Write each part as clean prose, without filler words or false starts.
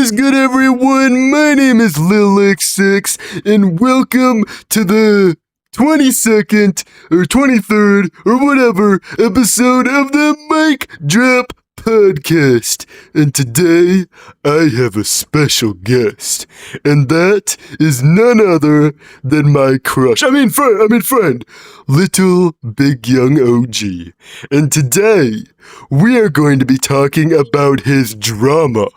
is good, everyone? My name is Lil X6, and welcome to the 22nd or 23rd or whatever episode of the Mic Drop Podcast. And today I have a special guest, and that is none other than my crush. Friend, Little Big Young OG. And today we are going to be talking about his drama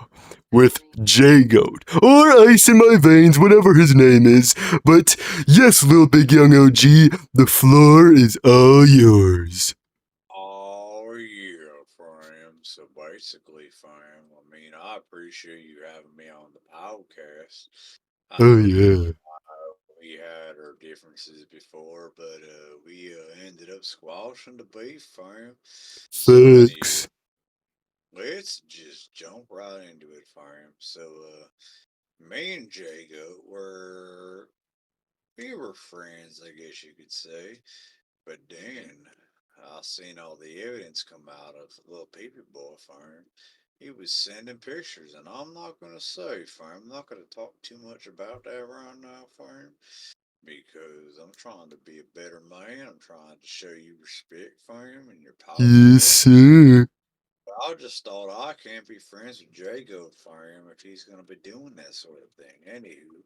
with J-Goat, or Ice in My Veins, whatever his name is. But yes, Little Big Young OG, the floor is all yours. Oh yeah, fam. So basically, fam, I appreciate you having me on the podcast. I Oh know you yeah. and we had our differences before, but we ended up squashing the beef, fam. So anyway, Thanks. let's just jump right into it, fam. So me and Jago we were friends, I guess you could say. But then I seen all the evidence come out of little Peepy Boy farm. He was sending pictures, and I'm not gonna say farm. I'm not gonna talk too much about that right now, farm, because I'm trying to be a better man. I'm trying to show you respect, farm, and your Yes, podcast. sir. I just thought I can't be friends with Jago farm if he's gonna be doing that sort of thing. Anywho,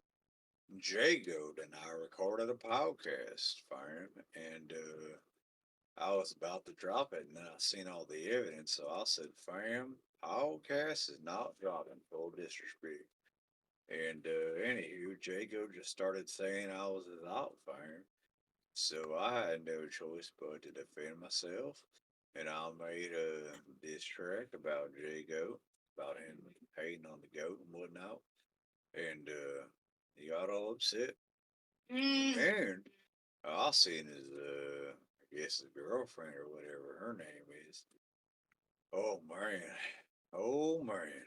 Jago and I recorded a podcast, farm, and I was about to drop it, and then I seen all the evidence, so I said, "Fam, podcast is not dropping. Full disrespect." And anywho, Jago just started saying I was his out, fam. So I had no choice but to defend myself, and I made a diss track about Jago, about him hating on the goat and whatnot, and he got all upset. And I seen his, I guess his girlfriend or whatever her name is. Oh man. Oh man.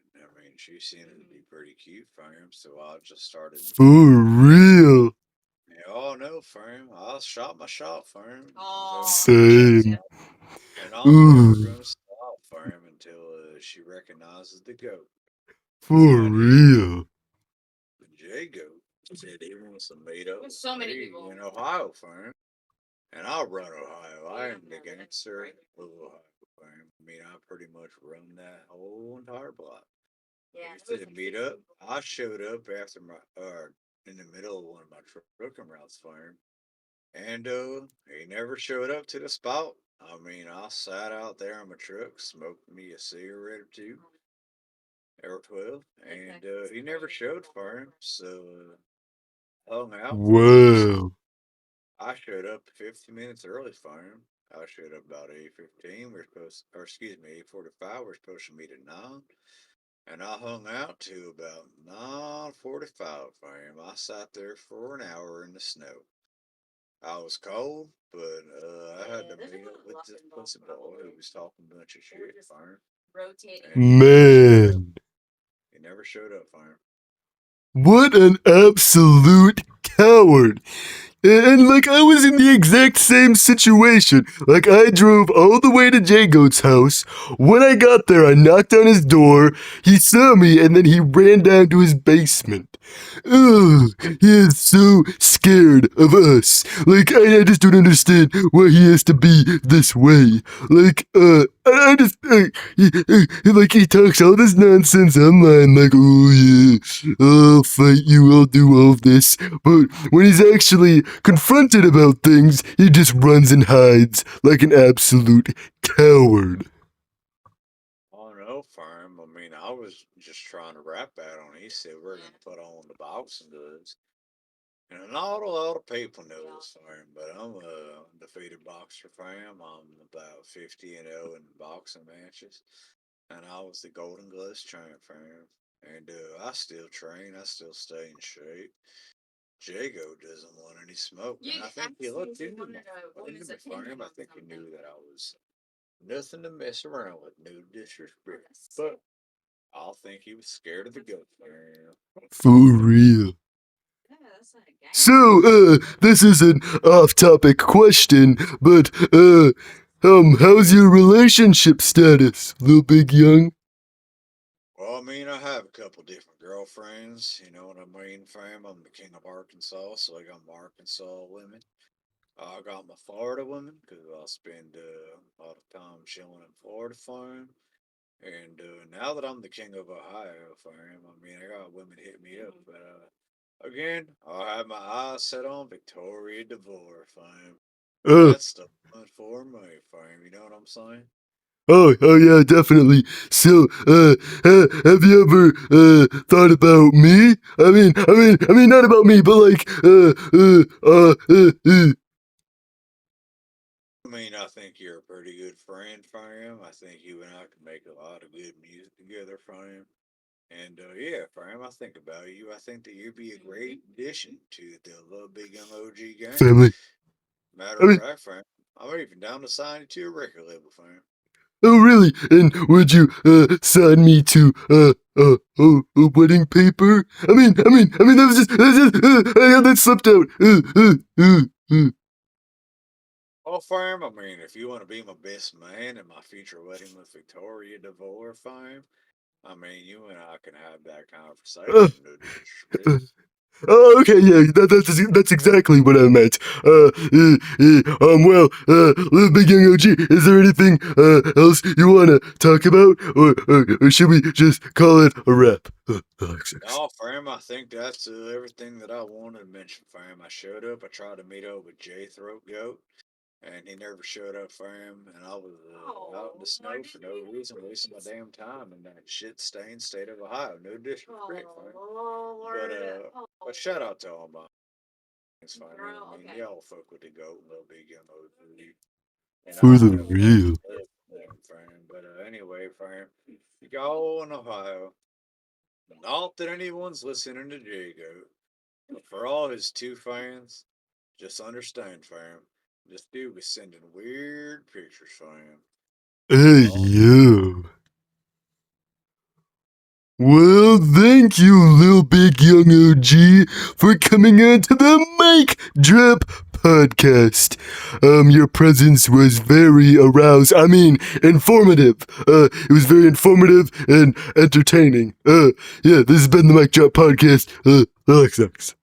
She seemed to be pretty cute, fam. So I just started. For real. Oh no, fam. I shot my shot, fam. Same. And I'm never Ooh. gonna stop, fam, until she recognizes the goat. For Anywho, real. J Goat said he wants to meet up with me in Ohio, fam. And I run Ohio. I am the gangster of Ohio. I pretty much run that whole entire block. Yeah, we said to meet up. I showed up after my in the middle of one of my trucking routes farm, and he never showed up to the spot. I sat out there in my truck, smoked me a cigarette or two, or 12, and he never showed for him. So hung out for him. Wow. I showed up 50 minutes early for him. I showed up about 8:15. Or excuse me, 8:45. We're supposed to meet at 9. And I hung out to about 9:45 for him. I sat there for an hour in the snow. I was cold, but I had to meet up with this pussy boy who was talking a bunch of shit for him. And Man. he never showed up for him. What an absolute coward. And like I was in the exact same situation. Like I drove all the way to J Goat's house. When I got there, I knocked on his door. He saw me and then he ran down to his basement. Ugh, he is so scared of us. Like I just don't understand why he has to be this way. Like I just like he talks all this nonsense online. Like oh yeah, I'll fight you. I'll do all this. But when he's actually confronted about things, he just runs and hides like an absolute coward. Oh no, for him. I was just trying to rap battle, and he said we're going to put on the boxing gloves. And not a lot of people know this fam, but I'm a defeated boxer fam. I'm about 50-0 in boxing matches. And I was the Golden Gloves champ fam. And I still train, I still stay in shape. Jago doesn't want any smoke. And I think he looked into me fam. I think he knew that I was nothing to mess around with, no disrespect. But I think he was scared of the goat fam. For real. So, this is an off-topic question, but, how's your relationship status, Lil Big Young? Well, I mean, I have a couple different girlfriends. You know what I mean, fam? I'm the king of Arkansas, so I got my Arkansas women. I got my Florida women because I spend a lot of time chilling in Florida, fam. And now that I'm the king of Ohio, fam, I mean, I got women hit me up, but again, I have my eyes set on Victoria DeVore, fam. Uh, That's the one for me, fam. You know what I'm saying? oh yeah, definitely. So, have you ever, thought about me? I mean, not about me, but like, I mean, I think you're a pretty good friend, fam. I think you and I can make a lot of good music together, fam. And yeah, fam, I think about you. I think that you'd be a great addition to the Little Big Young OG gang. family. Matter I of mean, fact, fam, I'm even down to sign you to a record label, fam. oh really? And would you, sign me to, a wedding paper? I mean, that slipped out. Well, fam, I mean, if you want to be my best man in my future wedding with Victoria DeVore, fam, I mean, you and I can have that Uh, conversation, no disrespect. Oh, okay, yeah, that's exactly what I meant. Well, Little Big Young OG, is there anything, else you wanna talk about? Or should we just call it a wrap? Alexis. No, fam, I think that's everything that I wanted to mention, fam. I showed up, I tried to meet up with Jay Throat Goat, and he never showed up, fam. And I was out in the snow for no reason, wasting my damn time in that shit stained state of Ohio. No disrespect, fam. But shout out to all my friends, fam. I mean, y'all fuck with the goat, little big young OG. And For I the have a lot real. of love for them, fam. But anyway, fam, y'all in Ohio, not that anyone's listening to J Goat, but for all his two fans, just understand, fam. This dude was sending weird pictures, fam. Hey, Oh, yo. Well, thank you, Lil Big Young OG, for coming on to the Mic Drop podcast. Your presence was very informative. It was very informative and entertaining. Yeah, this has been the Mic Drop podcast. Alex.